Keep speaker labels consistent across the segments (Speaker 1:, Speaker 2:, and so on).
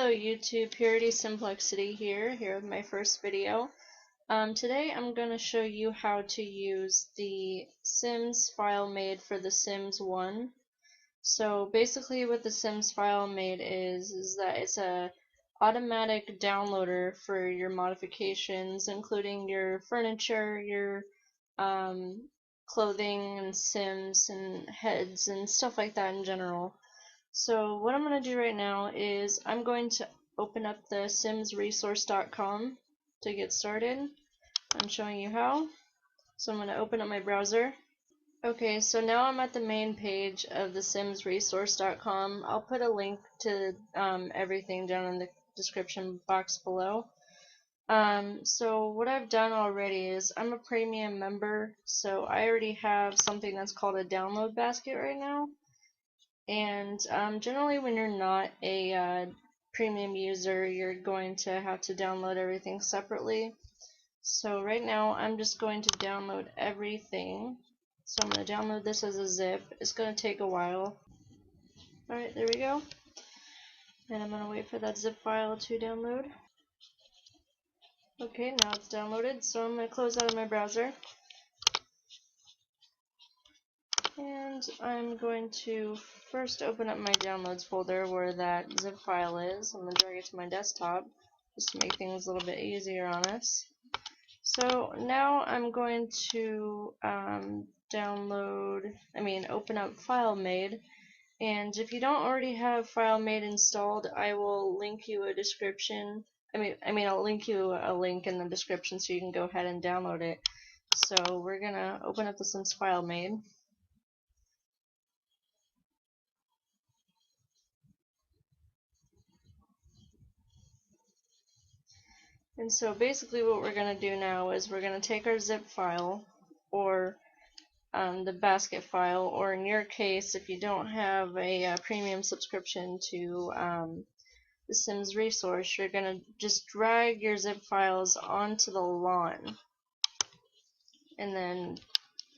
Speaker 1: Hello YouTube, Purity Simplexity here with my first video. Today I'm going to show you how to use the Sims File Maid for The Sims 1. So basically what the Sims File Maid is that it's a automatic downloader for your modifications, including your furniture, your clothing and Sims and heads and stuff like that in general. So what I'm going to do right now is I'm going to open up the simsresource.com to get started. I'm showing you how. So I'm going to open up my browser. Okay, so now I'm at the main page of the simsresource.com. I'll put a link to everything down in the description box below. So what I've done already is I'm a premium member, so I already have something that's called a download basket right now. And generally when you're not a premium user, you're going to have to download everything separately. So right now I'm just going to download everything. So I'm going to download this as a zip. It's going to take a while. Alright, there we go. And I'm going to wait for that zip file to download. Okay, now it's downloaded, so I'm going to close out of my browser. And I'm going to first open up my downloads folder where that zip file is. I'm going to drag it to my desktop just to make things a little bit easier on us. So now I'm going to open up File Maid. And if you don't already have File Maid installed, I will link you a description. I'll link you a link in the description so you can go ahead and download it. So we're going to open up the Sims File Maid. And so basically what we're going to do now is we're going to take our zip file or the basket file, or in your case if you don't have a premium subscription to the Sims resource, you're going to just drag your zip files onto the lawn, and then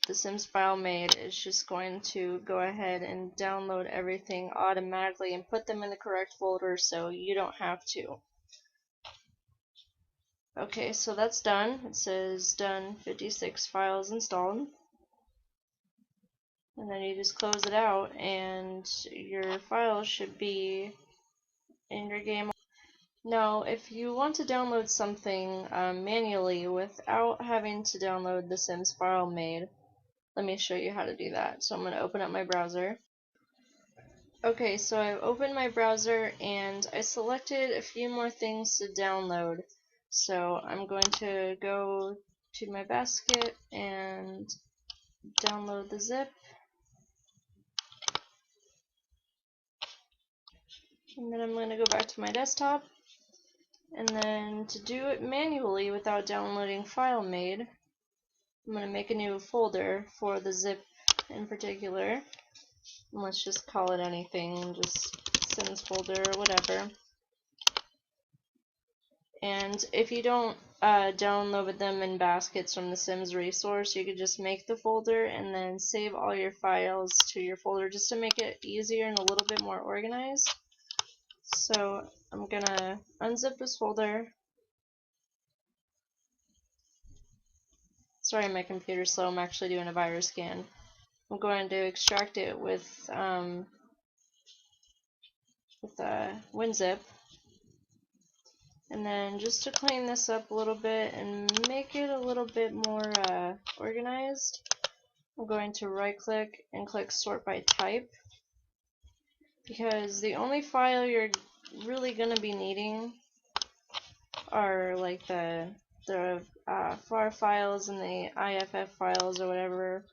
Speaker 1: the Sims File Maid is just going to go ahead and download everything automatically and put them in the correct folder so you don't have to. Okay, so that's done. It says done, 56 files installed. And then you just close it out and your files should be in your game. Now, if you want to download something manually without having to download the Sims File Maid, let me show you how to do that. So I'm going to open up my browser. Okay, so I've opened my browser and I selected a few more things to download. So I'm going to go to my basket and download the zip. And then I'm going to go back to my desktop. And then to do it manually without downloading File Maid, I'm going to make a new folder for the zip in particular. And let's just call it anything, just Sims folder or whatever. And if you don't download them in baskets from the Sims resource, you could just make the folder and then save all your files to your folder just to make it easier and a little bit more organized. So I'm gonna unzip this folder. Sorry, my computer's slow. I'm actually doing a virus scan. I'm going to extract it with WinZip. And then just to clean this up a little bit and make it a little bit more organized, I'm going to right click and click sort by type, because the only file you're really going to be needing are like the FAR files and the IFF files or whatever,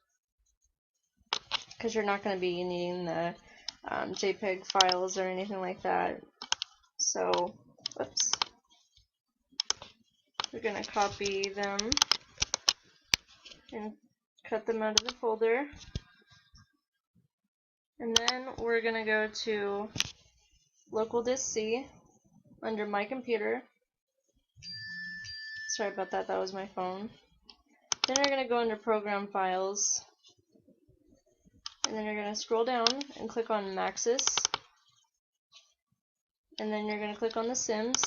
Speaker 1: because you're not going to be needing the JPEG files or anything like that. So, whoops. We're going to copy them and cut them out of the folder. And then we're going to go to local disk C under my computer. Sorry about that, that was my phone. Then we're going to go under program files. And then you're going to scroll down and click on Maxis. and then you're going to click on the Sims.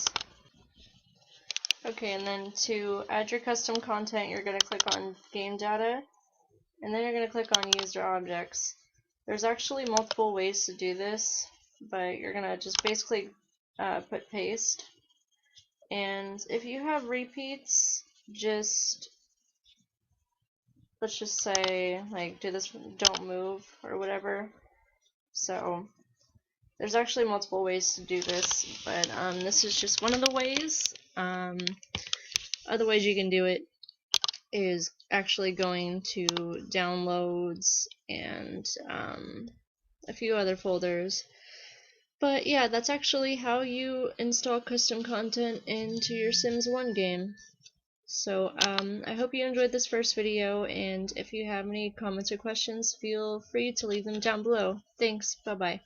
Speaker 1: Okay, and then to add your custom content, you're going to click on Game Data, and then you're going to click on User Objects. There's actually multiple ways to do this, but you're going to just basically put paste. And if you have repeats, let's just say, like, do this, don't move, or whatever. So there's actually multiple ways to do this, but this is just one of the ways. Other ways you can do it is actually going to downloads and a few other folders. But yeah, that's actually how you install custom content into your Sims 1 game. So I hope you enjoyed this first video, and if you have any comments or questions, feel free to leave them down below. Thanks, bye bye.